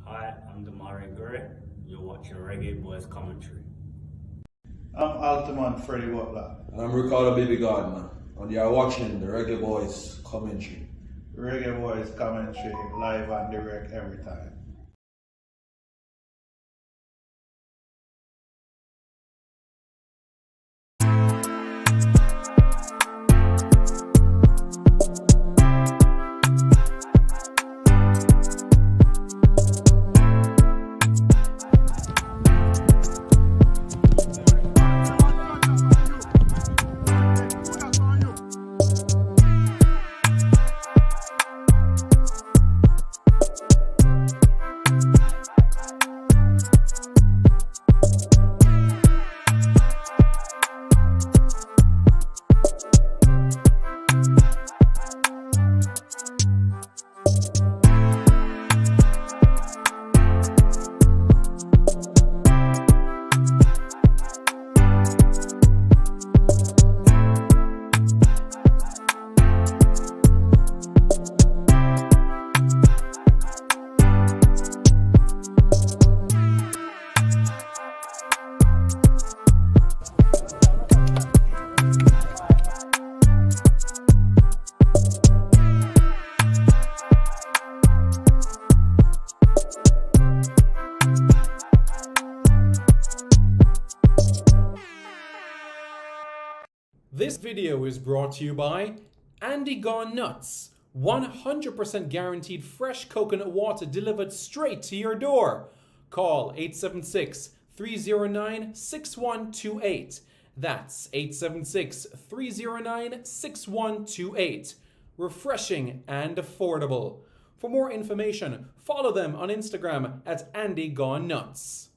Hi, I'm Damari Gurry. You're watching Reggae Boyz commentary. I'm Altamont Freddie Butler. And I'm Ricardo Baby Gardner, and you are watching the Reggae Boyz commentary. Reggae Boyz commentary, live and direct every time. This video is brought to you by Andy Gone Nuts. 100% guaranteed fresh coconut water delivered straight to your door. Call 876-309-6128. That's 876-309-6128. Refreshing and affordable. For more information, follow them on Instagram at Andy Gone Nuts.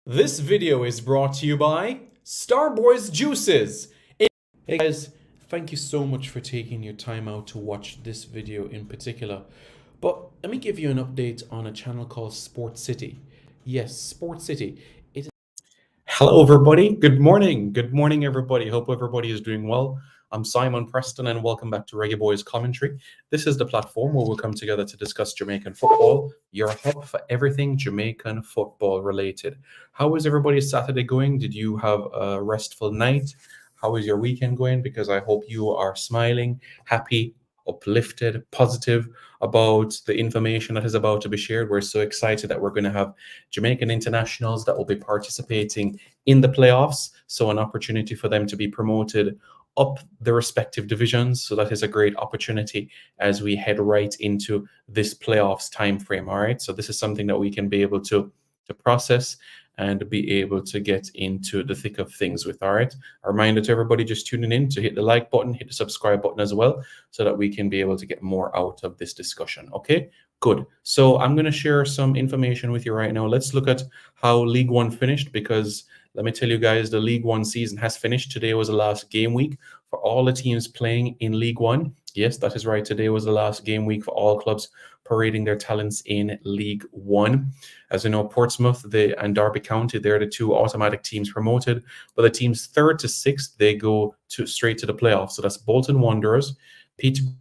This video is brought to you by Starboys Juices. Hey guys, thank you so much for taking your time out to watch this video in particular. But let me give you an update on a channel called Sport City. Yes, Sport City. Hello everybody. Good morning. Good morning everybody. Hope everybody is doing well. I'm Simon Preston and welcome back to Reggae Boyz commentary. This is the platform where we'll come together to discuss Jamaican football, your hub for everything Jamaican football related. How is everybody's Saturday going? Did you have a restful night? How is your weekend going? Because I hope you are smiling, happy, uplifted, positive about the information that is about to be shared. We're so excited that we're going to have Jamaican internationals that will be participating in the playoffs. So an opportunity for them to be promoted up the respective divisions. So that is a great opportunity as we head right into this playoffs time frame. All right. So this is something that we can be able to process and be able to get into the thick of things with. All right. A reminder to everybody just tuning in to hit the like button, hit the subscribe button as well, so that we can be able to get more out of this discussion. Okay, good. So I'm going to share some information with you right now. Let's look at how League One finished, because let me tell you guys, the League One season has finished. Today was the last game week for all the teams playing in League One. Yes, that is right. Today was the last game week for all clubs parading their talents in League One. As you know, Portsmouth and Derby County, they're the two automatic teams promoted. But the teams 3rd to 6th, they go straight to the playoffs. So that's Bolton Wanderers, Peterborough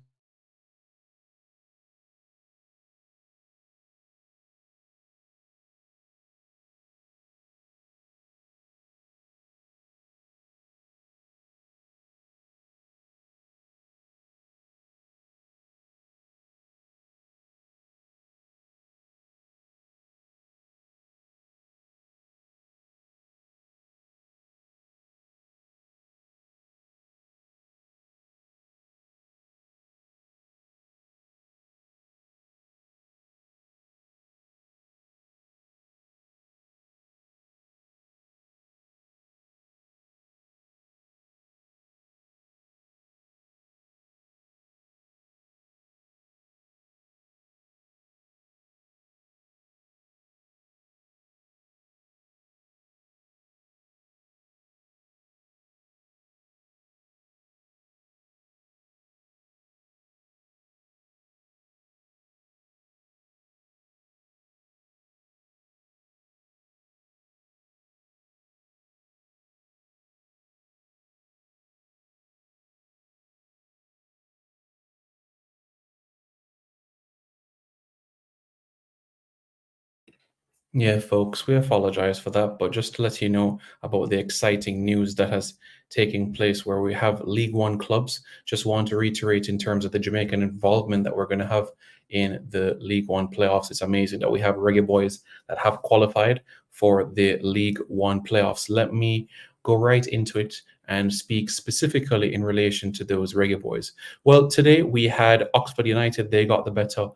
Yeah, folks, we apologize for that, but just to let you know about the exciting news that has taken place where we have League One clubs, just want to reiterate in terms of the Jamaican involvement that we're going to have in the League One playoffs. It's amazing that we have Reggae Boyz that have qualified for the League One playoffs. Let me go right into it and speak specifically in relation to those Reggae Boyz. Well, today we had Oxford United. They got the better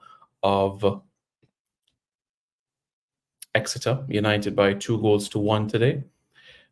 of Exeter United by 2 goals to 1 today.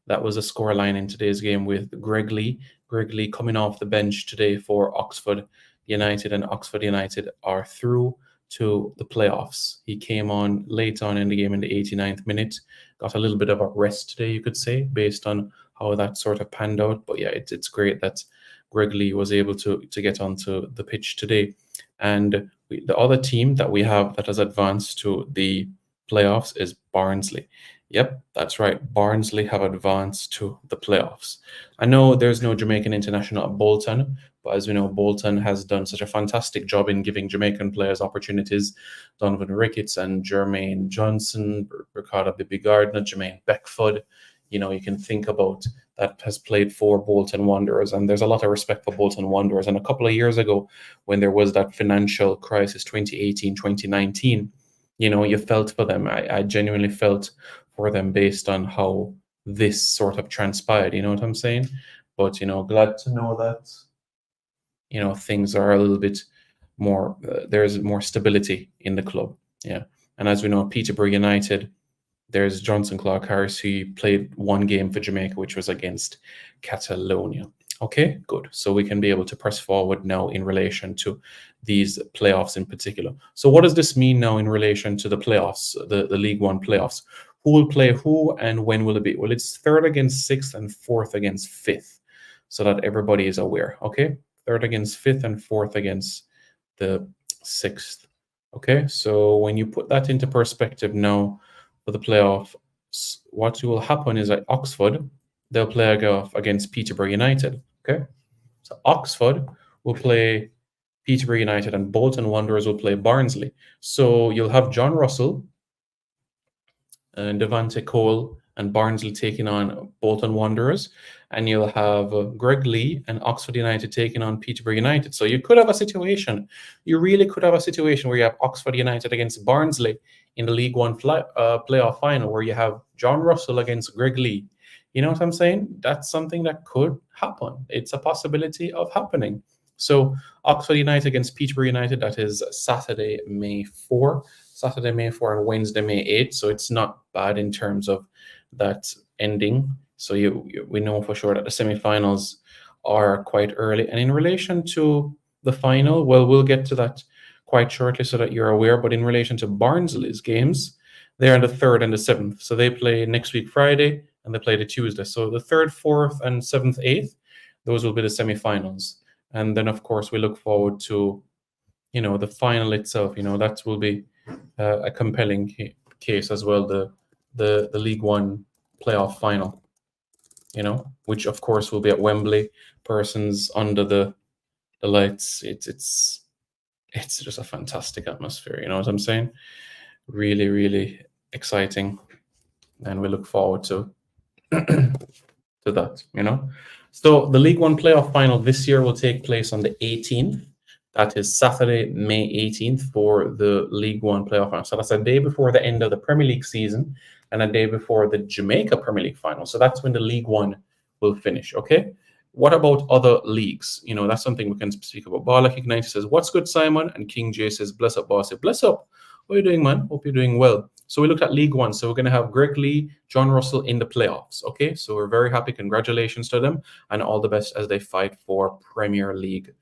That was a scoreline in today's game with Greg Lee. Greg Lee coming off the bench today for Oxford United, and Oxford United are through to the playoffs. He came on late on in the game in the 89th minute, got a little bit of a rest today, you could say, based on how that sort of panned out. But yeah, it's great that Greg Lee was able to get onto the pitch today. And the other team that we have that has advanced to the playoffs is Barnsley. Yep, that's right. Barnsley have advanced to the playoffs. I know there's no Jamaican international at Bolton, but as we know, Bolton has done such a fantastic job in giving Jamaican players opportunities. Donovan Ricketts and Jermaine Johnson, Ricardo Bibi Gardner, Jermaine Beckford. You know, you can think about that has played for Bolton Wanderers, and there's a lot of respect for Bolton Wanderers. And a couple of years ago, when there was that financial crisis, 2018, 2019, you know, you felt for them. I genuinely felt for them based on how this sort of transpired. You know what I'm saying? But, you know, glad to know that, you know, things are a little bit more, there's more stability in the club. Yeah. And as we know, Peterborough United, there's Johnson Clark Harris, who played 1 game for Jamaica, which was against Catalonia. Okay, good. So we can be able to press forward now in relation to these playoffs in particular. So what does this mean now in relation to the playoffs, the League One playoffs? Who will play who and when will it be? Well, it's 3rd against 6th and 4th against 5th, so that everybody is aware. Okay, 3rd against 5th and 4th against the 6th. Okay, so when you put that into perspective now for the playoffs, what will happen is that Oxford, they'll play against Peterborough United. Okay, so Oxford will play Peterborough United and Bolton Wanderers will play Barnsley. So you'll have John Russell and Devante Cole and Barnsley taking on Bolton Wanderers, and you'll have Greg Lee and Oxford United taking on Peterborough United. So you could have a situation, you really could have a situation where you have Oxford United against Barnsley in the League One playoff final, where you have John Russell against Greg Lee. You know what I'm saying? That's something that could happen. It's a possibility of happening. So Oxford United against Peterborough United, that is Saturday, May 4. Saturday, May 4 and Wednesday, May 8. So it's not bad in terms of that ending. So we know for sure that the semi-finals are quite early. And in relation to the final, well, we'll get to that quite shortly so that you're aware. But in relation to Barnsley's games, they're on the 3rd and the 7th. So they play next week Friday and they play the Tuesday. So the 3rd, 4th and 7th, 8th, those will be the semi-finals. And then, of course, we look forward to, you know, the final itself. You know, that will be a compelling case as well, the League One playoff final, you know, which of course will be at Wembley. Persons under the lights. It's just a fantastic atmosphere. You know what I'm saying? Really, really exciting, and we look forward to to that. You know, so the League One playoff final this year will take place on the 18th. That is Saturday, May 18th for the League One playoff final. So that's a day before the end of the Premier League season and a day before the Jamaica Premier League final. So that's when the League One will finish, okay? What about other leagues? You know, that's something we can speak about. Barlock Ignite says, what's good, Simon? And King J says, bless up, boss. Bless up. What are you doing, man? Hope you're doing well. So we looked at League One. So we're going to have Greg Lee, John Russell in the playoffs, okay? So we're very happy. Congratulations to them and all the best as they fight for Premier League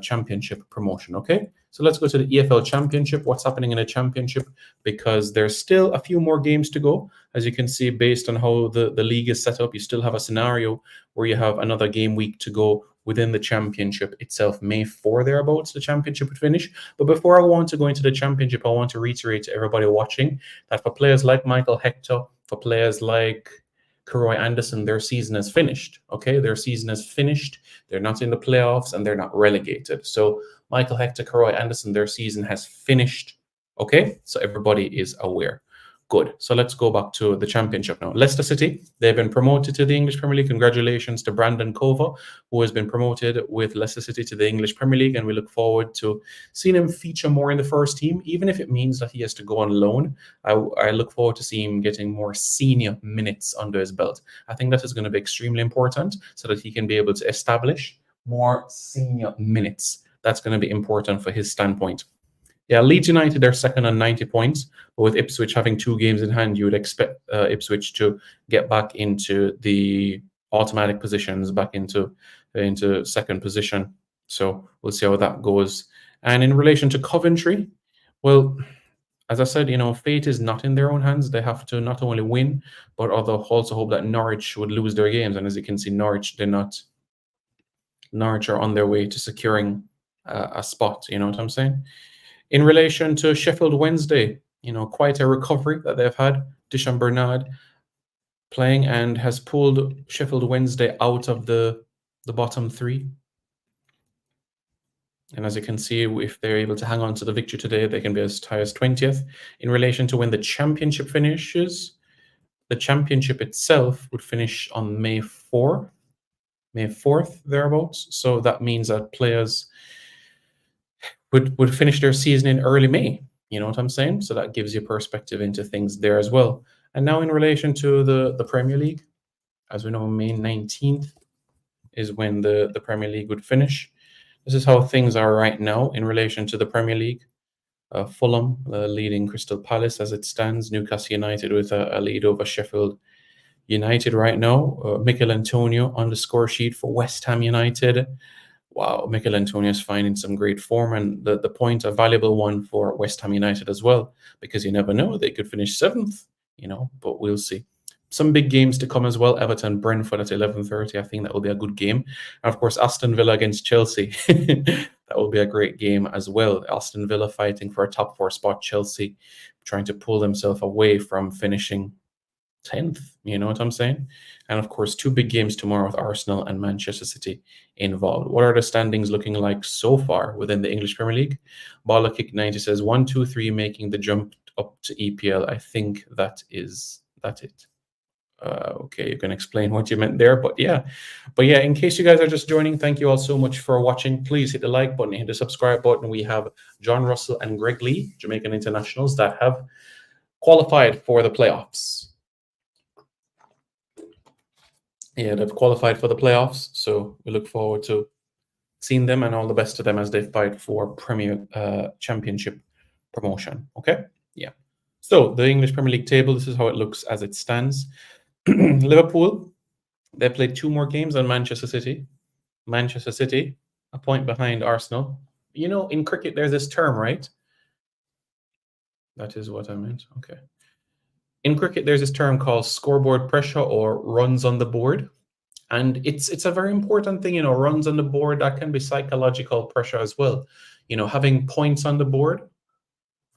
Championship promotion. Okay, so let's go to the EFL Championship. What's happening in the Championship? Because there's still a few more games to go. As you can see, based on how the league is set up, you still have a scenario where you have another game week to go within the Championship itself. May 4 thereabouts, the Championship would finish. But before I want to go into the Championship, I want to reiterate to everybody watching that for players like Michael Hector, for players like Karoy Anderson, their season is finished. Okay, their season is finished. They're not in the playoffs and they're not relegated. So Michael Hector, Karoy Anderson, their season has finished. Okay, so everybody is aware. Good. So let's go back to the Championship now. Leicester City, they've been promoted to the English Premier League. Congratulations to Brandon Cova, who has been promoted with Leicester City to the English Premier League. And we look forward to seeing him feature more in the first team, even if it means that he has to go on loan. I look forward to seeing him getting more senior minutes under his belt. I think that is going to be extremely important so that he can be able to establish more senior minutes. That's going to be important for his standpoint. Yeah, Leeds United, they're second on 90 points, but with Ipswich having 2 games in hand, you would expect Ipswich to get back into the automatic positions, back into second position. So we'll see how that goes. And in relation to Coventry, well, as I said, fate is not in their own hands. They have to not only win, but also hope that Norwich would lose their games. And as you can see, Norwich are on their way to securing a spot. You know what I'm saying? In relation to Sheffield Wednesday, quite a recovery that they've had. Dishon Bernard playing and has pulled Sheffield Wednesday out of the bottom 3. And as you can see, if they're able to hang on to the victory today, they can be as high as 20th. In relation to when the Championship finishes, the Championship itself would finish on May 4th, thereabouts. So that means that players would finish their season in early May. You know what I'm saying? So that gives you perspective into things there as well. And now in relation to the Premier League, as we know, May 19th is when the Premier League would finish. This is how things are right now in relation to the Premier League. Fulham leading Crystal Palace as it stands. Newcastle United with a lead over Sheffield United right now. Mikel Antonio on the score sheet for West Ham United. Wow, Mikel Antonio is finding some great form, and the point, a valuable one for West Ham United as well, because you never know, they could finish 7th, but we'll see. Some big games to come as well. Everton, Brentford at 11:30. I think that will be a good game. And of course, Aston Villa against Chelsea. That will be a great game as well. Aston Villa fighting for a top 4 spot. Chelsea trying to pull themselves away from finishing 10th. You know what I'm saying? And of course, 2 big games tomorrow with Arsenal and Manchester City involved. What are the standings looking like so far within the English Premier League? Baller Kick 90 says 1, 2, 3 making the jump up to EPL. I think that's it. Okay, you can explain what you meant there, but yeah, in case you guys are just joining, thank you all so much for watching. Please hit the like button, hit the subscribe button. We have John Russell and Greg Lee, Jamaican internationals, that have qualified for the playoffs. Yeah, they've qualified for the playoffs, so we look forward to seeing them, and all the best to them as they fight for Premier Championship promotion. Okay, yeah. So the English Premier League table, this is how it looks as it stands. Liverpool, they played 2 more games than Manchester City. Manchester City, a point behind Arsenal. In cricket, there's this term, right? That is what I meant. Okay. In cricket, there's this term called scoreboard pressure or runs on the board. And it's a very important thing, runs on the board. That can be psychological pressure as well. Having points on the board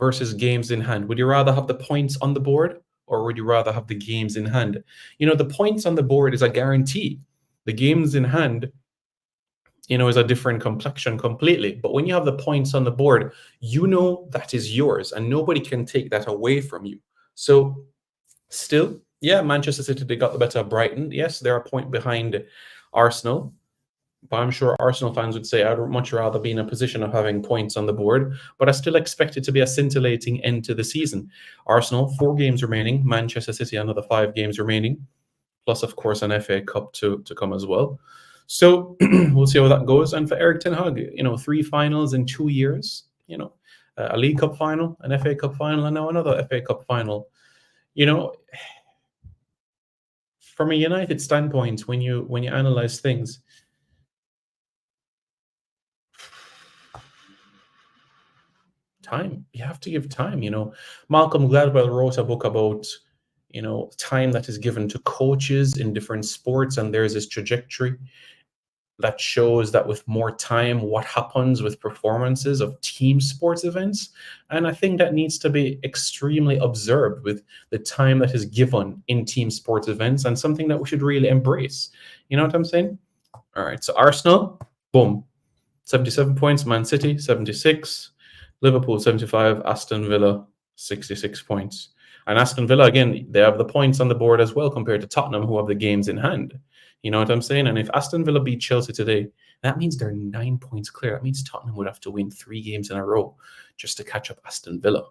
versus games in hand. Would you rather have the points on the board, or would you rather have the games in hand? The points on the board is a guarantee. The games in hand, is a different complexion completely. But when you have the points on the board, that is yours, and nobody can take that away from you. So still, yeah, Manchester City, they got the better of Brighton. Yes, they're a point behind Arsenal. But I'm sure Arsenal fans would say, I'd much rather be in a position of having points on the board. But I still expect it to be a scintillating end to the season. Arsenal, 4 games remaining. Manchester City, another 5 games remaining. Plus, of course, an FA Cup to come as well. So we'll see how that goes. And for Eric Ten Hag, 3 finals in 2 years. A League Cup final, an FA Cup final, and now another FA Cup final. From a United standpoint, when you analyze things, time. You have to give time. Malcolm Gladwell wrote a book about, time that is given to coaches in different sports, and there's this trajectory that shows that with more time, what happens with performances of team sports events. And I think that needs to be extremely observed with the time that is given in team sports events, and something that we should really embrace. You know what I'm saying? All right, so Arsenal, boom, 77 points. Man City, 76. Liverpool, 75. Aston Villa, 66 points. And Aston Villa, again, they have the points on the board as well compared to Tottenham, who have the games in hand. You know what I'm saying? And if Aston Villa beat Chelsea today, that means they're 9 points clear. That means Tottenham would have to win 3 games in a row just to catch up Aston Villa.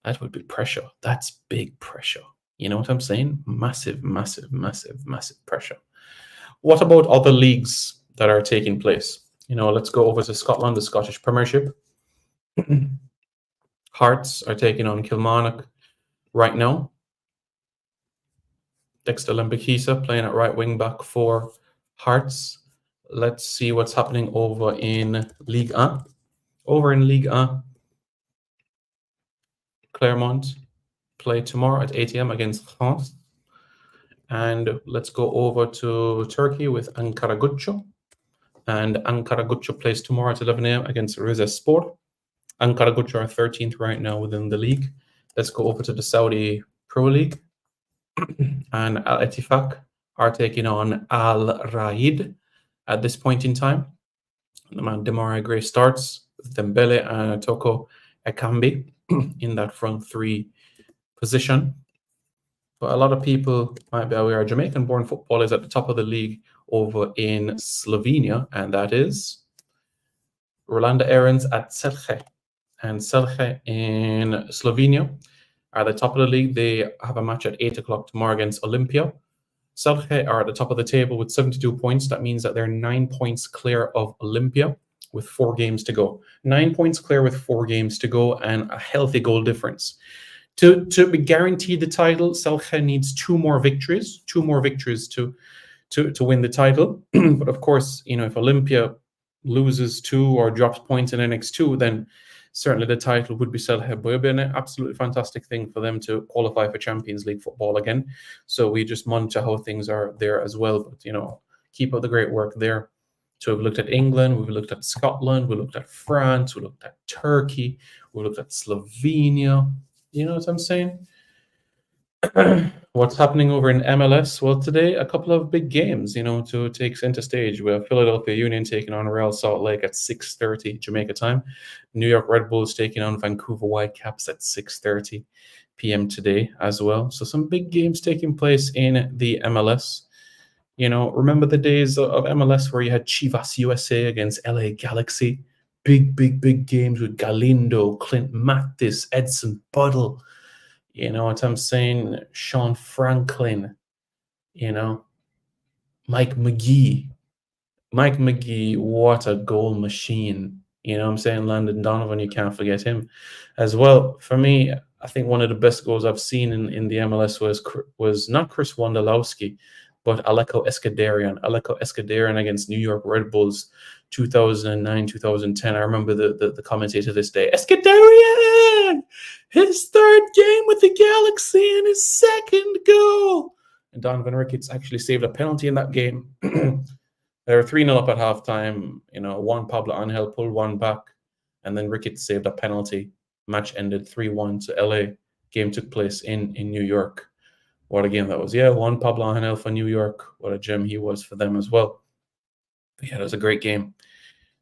That would be pressure. That's big pressure. You know what I'm saying? Massive, massive, massive, massive pressure. What about other leagues that are taking place? You know, let's go over to Scotland, the Scottish Premiership. Hearts are taking on Kilmarnock right now. Dexter Lembikisa playing at right wing back for Hearts. Let's see what's happening over in Ligue 1. Over in Ligue 1, Clermont play tomorrow at 8 a.m. against France. And let's go over to Turkey with Ankaragucu. And Ankaragucu plays tomorrow at 11 a.m. against Rizespor. Ankaragucu are 13th right now within the league. Let's go over to the Saudi Pro League. And Al Ettifaq are taking on Al Raid at this point in time. The man Demarai Gray starts with Dembele and Toko Ekambi in that front three position. But a lot of people might be aware Jamaican-born football is at the top of the league over in Slovenia, and that is Rolanda Aarons at Celje. And Celje in Slovenia are the top of the league. They have a match at 8 o'clock tomorrow against Olympia. Celje are at the top of the table with 72 points. That means that they're 9 points clear of Olympia with 4 games to go. 9 points clear with 4 games to go and a healthy goal difference. To be guaranteed the title, Celje needs 2 more victories to win the title. But of course, you know, if Olympia loses 2 or drops points in the next 2, then certainly the title would be Celje. But it would be an absolutely fantastic thing for them to qualify for Champions League football again. So we just monitor how things are there as well. But, you know, keep up the great work there. So we've looked at England, we've looked at Scotland, we looked at France, we looked at Turkey, we looked at Slovenia. You know what I'm saying? What's happening over in MLS? Well, today, a couple of big games, you know, to take center stage. We have Philadelphia Union taking on Real Salt Lake at 6:30 Jamaica time. New York Red Bulls taking on Vancouver Whitecaps at 6:30 p.m. today as well. So some big games taking place in the MLS. You know, remember the days of MLS where you had Chivas USA against LA Galaxy? Big games with Galindo, Clint Mathis, Edson Buddle. You know what I'm saying? Sean Franklin, you know, Mike McGee. Mike McGee, what a goal machine. You know what I'm saying? Landon Donovan, you can't forget him as well. For me, I think one of the best goals I've seen in the MLS was not Chris Wondolowski, but Aleko Eskandarian. Aleko Eskandarian against New York Red Bulls 2009, 2010. I remember the commentator this day. Eskandarian! His 3rd game with the Galaxy and his 2nd goal. And Donovan Ricketts actually saved a penalty in that game. They were 3-0 up at halftime. You know, Juan Pablo Angel pulled one back, and then Ricketts saved a penalty. Match ended 3-1 to LA. Game took place in New York. What a game that was. Yeah, Juan Pablo Angel for New York. What a gem he was for them as well. But yeah, it was a great game.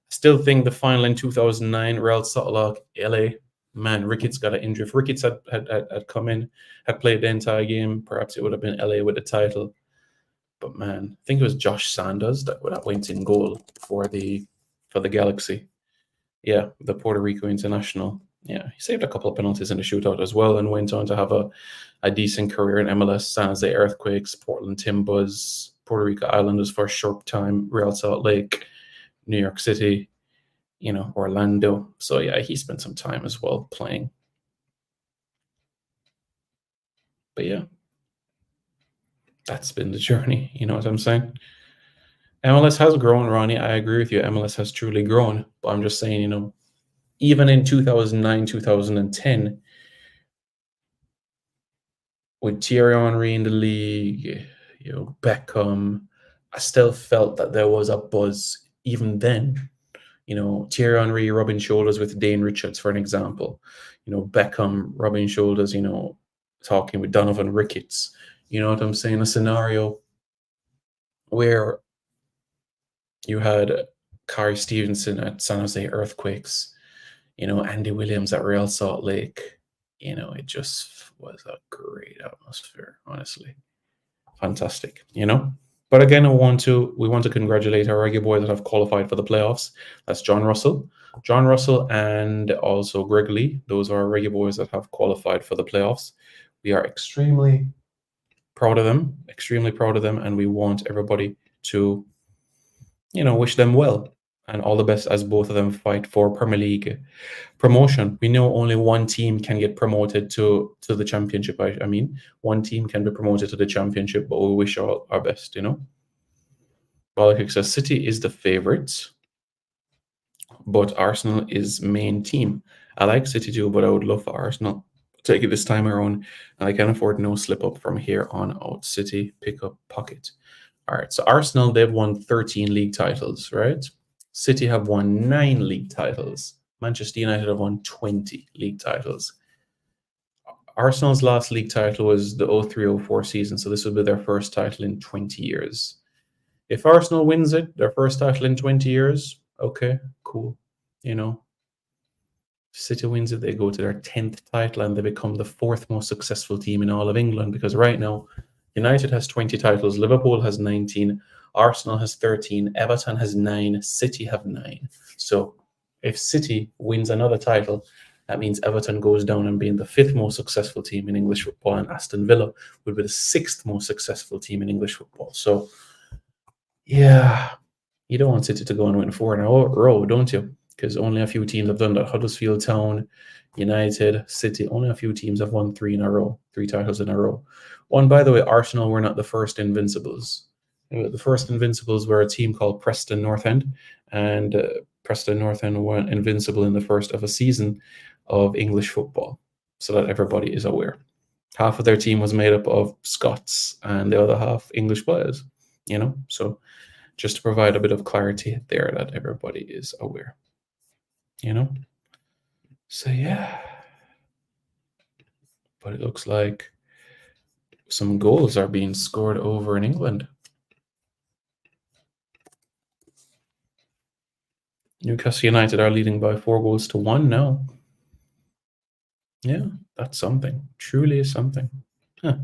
Still think the final in 2009, Real Salt Lake, LA, man, Ricketts got an injury. If Ricketts had come in, had played the entire game, perhaps it would have been LA with the title. But man, I think it was Josh Sanders that went in goal for the Galaxy. Yeah, the Puerto Rico international. Yeah, he saved a couple of penalties in the shootout as well and went on to have a decent career in MLS, San Jose Earthquakes, Portland Timbers, Puerto Rico Islanders for a short time, Real Salt Lake, New York City, you know, Orlando. So yeah, he spent some time as well playing. But yeah, that's been the journey. You know what I'm saying? MLS has grown, Ronnie. I agree with you. MLS has truly grown. But I'm just saying, you know, even in 2009, 2010, with Thierry Henry in the league, you know, Beckham, I still felt that there was a buzz even then. You know, Thierry Henry rubbing shoulders with Dane Richards, for an example. You know, Beckham rubbing shoulders, you know, talking with Donovan Ricketts. You know what I'm saying? A scenario where you had Kari Stevenson at San Jose Earthquakes, you know, Andy Williams at Real Salt Lake, you know, it just was a great atmosphere, honestly. Fantastic, you know. But again, we want to congratulate our Reggae boys that have qualified for the playoffs. That's John Russell, and also Greg Lee. Those are our Reggae boys that have qualified for the playoffs. We are extremely proud of them, and we want everybody to, you know, wish them well and all the best as both of them fight for Premier League promotion. We know only one team can get promoted to the championship. I mean, one team can be promoted to the championship, but we wish all our best, you know. Baltic says City is the favourites, but Arsenal is main team. I like City too, but I would love for Arsenal to take it this time around, and I can afford no slip up from here on out. City pick up pocket. All right, so Arsenal, they've won 13 league titles, right? City have won 9 league titles. Manchester United have won 20 league titles. Arsenal's last league title was the 03-04 season, so this will be their first title in 20 years. If Arsenal wins it, their first title in 20 years, okay, cool. You know, City wins it, they go to their 10th title and they become the 4th most successful team in all of England, because right now, United has 20 titles, Liverpool has 19, Arsenal has 13, Everton has 9, City have 9. So if City wins another title, that means Everton goes down and being the 5th most successful team in English football, and Aston Villa would be the 6th most successful team in English football. So, yeah, you don't want City to go and win 4 in a row, don't you? Because only a few teams have done that. Huddersfield Town, United, City, only a few teams have won 3 in a row, 3 titles in a row. One, by the way, Arsenal were not the first Invincibles. The first Invincibles were a team called Preston North End, and Preston North End were invincible in the first of a season of English football, so that everybody is aware. Half of their team was made up of Scots and the other half English players, you know? So just to provide a bit of clarity there that everybody is aware, you know? So yeah. But it looks like some goals are being scored over in England. Newcastle United are leading by 4-1 now. Yeah, that's something. Truly is something. Huh.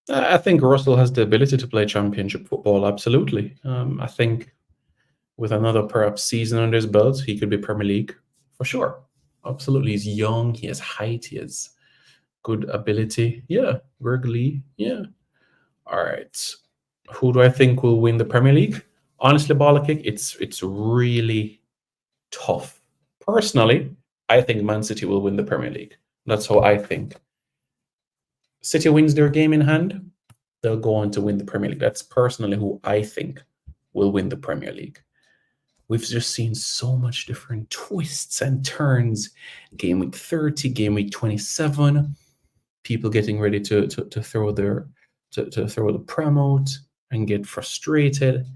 I think Russell has the ability to play championship football, absolutely. I think with another perhaps season under his belt, he could be Premier League for sure. Absolutely. He's young, he has height, he has good ability. Yeah, Greg Lee. Yeah. All right. Who do I think will win the Premier League? Honestly, Balakick, it's really tough. Personally, I think Man City will win the Premier League. That's how I think. City wins their game in hand, they'll go on to win the Premier League. That's personally who I think will win the Premier League. We've just seen so much different twists and turns. Game week 30, game week 27, people getting ready to throw their to throw the pram out and get frustrated.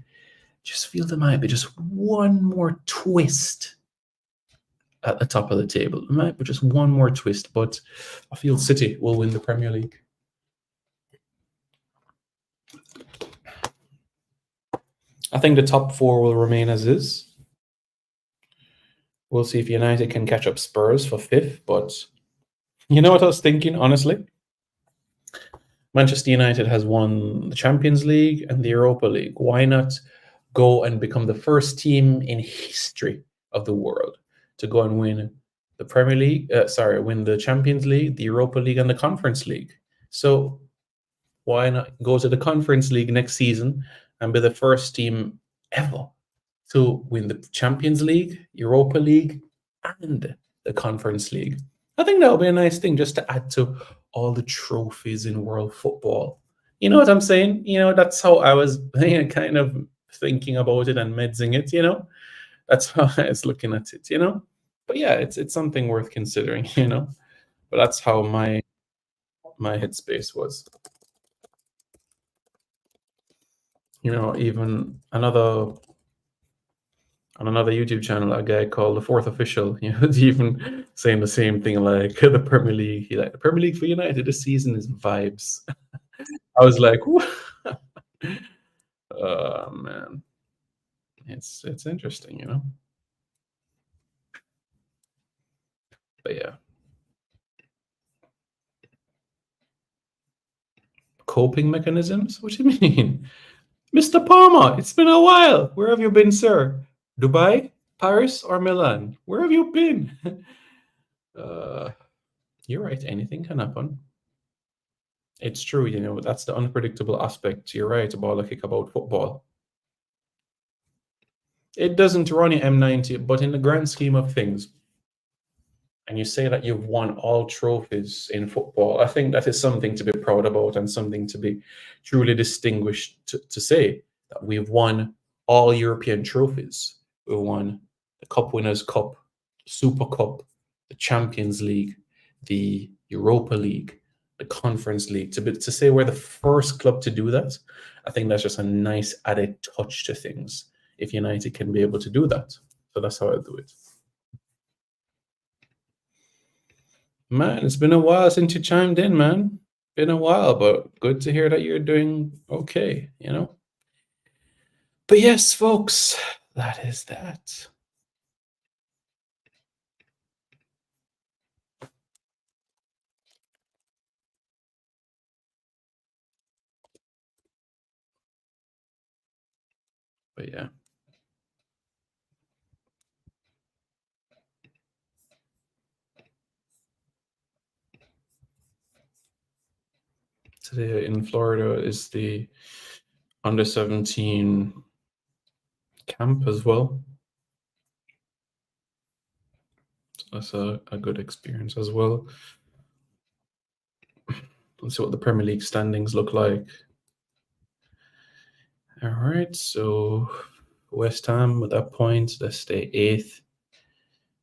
Just feel there might be just one more twist at the top of the table. There might be just one more twist, but I feel City will win the Premier League. I think the top 4 will remain as is. We'll see if United can catch up Spurs for 5th, but you know what I was thinking, honestly? Manchester United has won the Champions League and the Europa League. Why not go and become the first team in history of the world to go and win the Premier League, win the Champions League, the Europa League, and the Conference League? So why not go to the Conference League next season and be the first team ever to win the Champions League, Europa League, and the Conference League? I think that would be a nice thing just to add to all the trophies in world football. You know what I'm saying? You know, that's how I was kind of thinking about it and medsing it, you know? That's how I was looking at it, you know? But yeah, it's something worth considering, you know? But that's how my headspace was. You know, even on another YouTube channel, a guy called The Fourth Official, you know, even saying the same thing, like the Premier League. He like, the Premier League for United this season is vibes. I was like, oh man, it's interesting, you know. But yeah. Coping mechanisms? What do you mean? Mr. Palmer, it's been a while. Where have you been, sir? Dubai, Paris, or Milan? Where have you been? You're right. Anything can happen. It's true, you know, that's the unpredictable aspect. You're right about a kick about football. It doesn't run your M90, but in the grand scheme of things, and you say that you've won all trophies in football, I think that is something to be proud about and something to be truly distinguished to say that we've won all European trophies. We've won the Cup Winners' Cup, Super Cup, the Champions League, the Europa League, the Conference League. To say we're the first club to do that, I think that's just a nice added touch to things. If United can be able to do that. So that's how I do it. Man, it's been a while since you chimed in, man. Been a while, but good to hear that you're doing okay, you know? But yes, folks, that is that. But yeah. Today in Florida is the under 17 camp as well. So that's a good experience as well. Let's see what the Premier League standings look like. All right, so West Ham with that point, they stay 8th.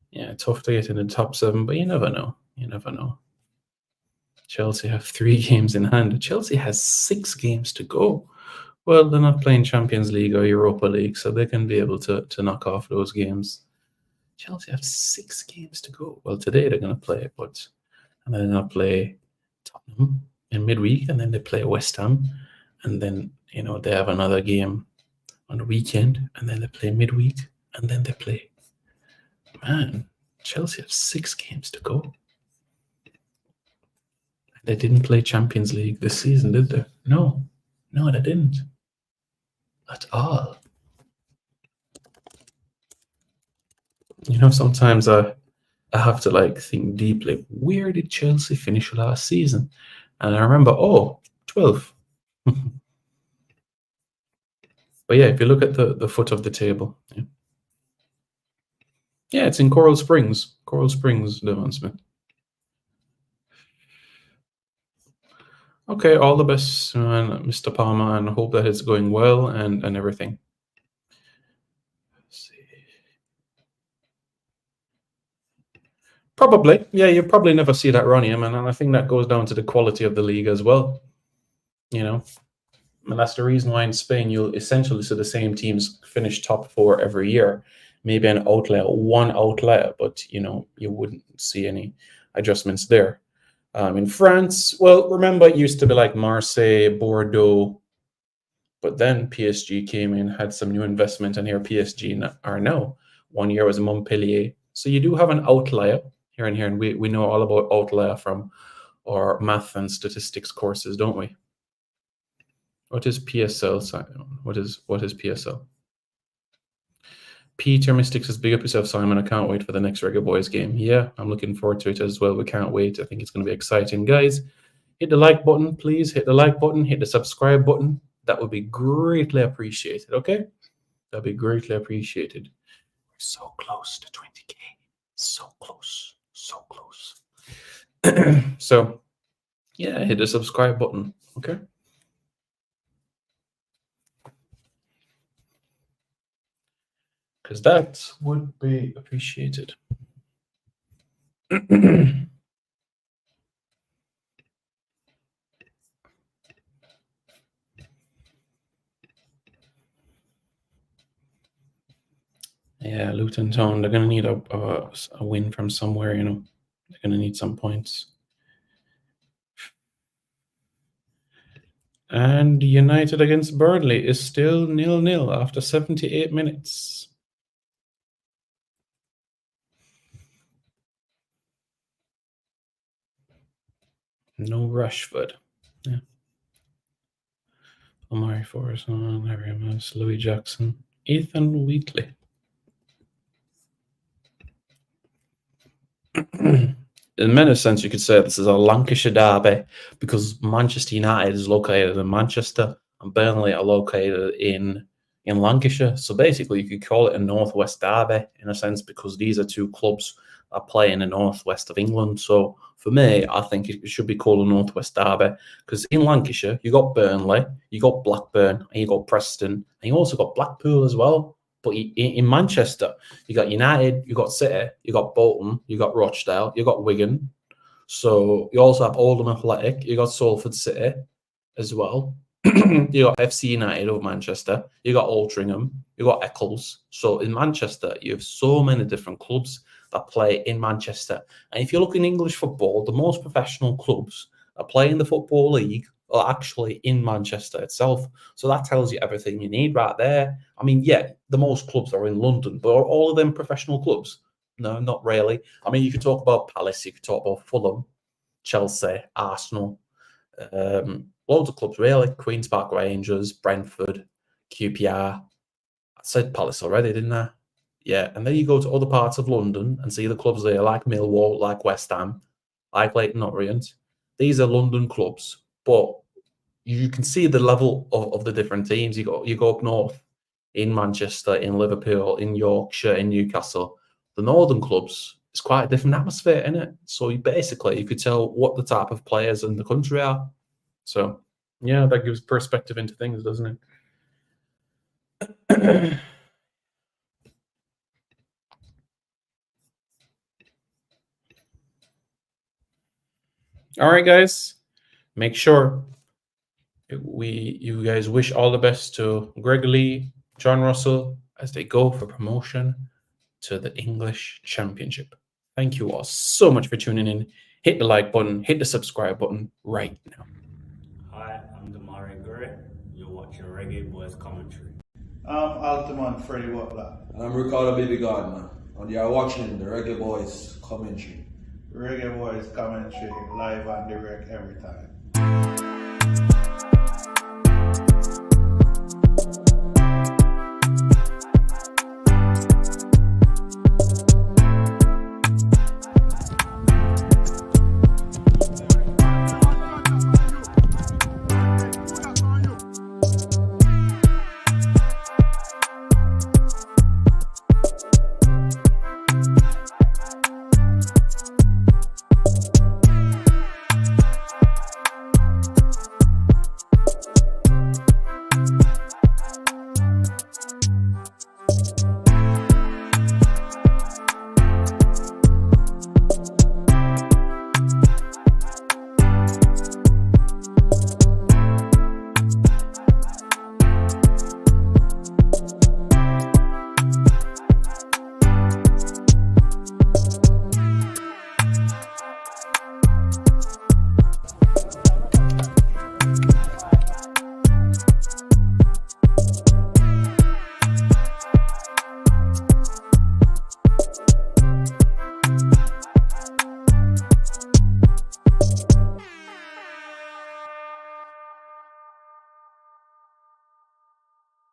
Yeah, tough to get in the top 7, but you never know. You never know. Chelsea have 3 games in hand. Chelsea has 6 games to go. Well, they're not playing Champions League or Europa League, so they can be able to knock off those games. Chelsea have 6 games to go. Well, today they're going to play, and then they're going to play Tottenham in midweek, and then they play West Ham, and then, you know, they have another game on the weekend, and then they play midweek, and then they play. Man, Chelsea have 6 games to go. They didn't play Champions League this season, did they? No, they didn't. At all. You know, sometimes I have to like think deeply. Where did Chelsea finish last season? And I remember, 12th. But yeah, if you look at the foot of the table, yeah, it's in Coral Springs, Devon Smith. Okay, all the best, Mr. Palmer, and hope that it's going well and everything. Let's see. Probably, yeah, you probably never see that run here, man, and I think that goes down to the quality of the league as well. You know, and that's the reason why in Spain you'll essentially see the same teams finish top 4 every year. Maybe one outlier, but you know, you wouldn't see any adjustments there. In France, well, remember it used to be like Marseille, Bordeaux, but then PSG came in, had some new investment, and here PSG are now. 1 year was Montpellier. So you do have an outlier here and here, and we know all about outlier from our math and statistics courses, don't we? What is PSL, Simon? What is PSL? Peter Mystics says, big up yourself, Simon. I can't wait for the next Reggae Boyz game. Yeah, I'm looking forward to it as well. We can't wait. I think it's going to be exciting. Guys, hit the like button, please. Hit the like button. Hit the subscribe button. That would be greatly appreciated, okay? That'd be greatly appreciated. We're so close to 20K. So close. So close. So, yeah, hit the subscribe button, okay? Because that would be appreciated. Yeah, Luton Town, they're going to need a win from somewhere, you know. They're going to need some points. And United against Burnley is still 0-0 after 78 minutes. No Rashford. Yeah. Omari Forrest, Harry Amos, Louis Jackson, Ethan Wheatley. In many sense, you could say this is a Lancashire derby because Manchester United is located in Manchester and Burnley are located in Lancashire. So basically, you could call it a Northwest derby in a sense because these are two clubs that play in the northwest of England. So for me, I think it should be called a Northwest derby because in Lancashire, you got Burnley, you got Blackburn, and you got Preston, and you also got Blackpool as well. But in Manchester, you got United, you got City, you got Bolton, you got Rochdale, you got Wigan. So you also have Oldham Athletic, you got Salford City as well. You got FC United of Manchester, you got Altrincham, you got Eccles. So in Manchester, you have so many different clubs that play in Manchester. And if you look in English football, the most professional clubs that play in the Football League are actually in Manchester itself. So that tells you everything you need right there. I mean, yeah, the most clubs are in London, but are all of them professional clubs? No, not really. I mean, you could talk about Palace, you could talk about Fulham, Chelsea, Arsenal, loads of clubs really. Queen's Park Rangers, Brentford, QPR. I said Palace already, didn't I? Yeah, and then you go to other parts of London and see the clubs there, like Millwall, like West Ham, like Leyton Orient. These are London clubs, but you can see the level of the different teams. You go up north in Manchester, in Liverpool, in Yorkshire, in Newcastle. The northern clubs, it's quite a different atmosphere, isn't it? So you could tell what the type of players in the country are. So yeah, that gives perspective into things, doesn't it? All right, guys. Make sure you guys wish all the best to Greg Lee, John Russell as they go for promotion to the English Championship. Thank you all so much for tuning in. Hit the like button, hit the subscribe button right now. Hi, I'm Damari Gray. You're watching Reggae Boyz commentary. I'm Altaman Freddie Butler. And I'm Ricardo Baby Gardner, and you are watching the Reggae Boyz commentary. Reggae Boyz commentary live and direct every time.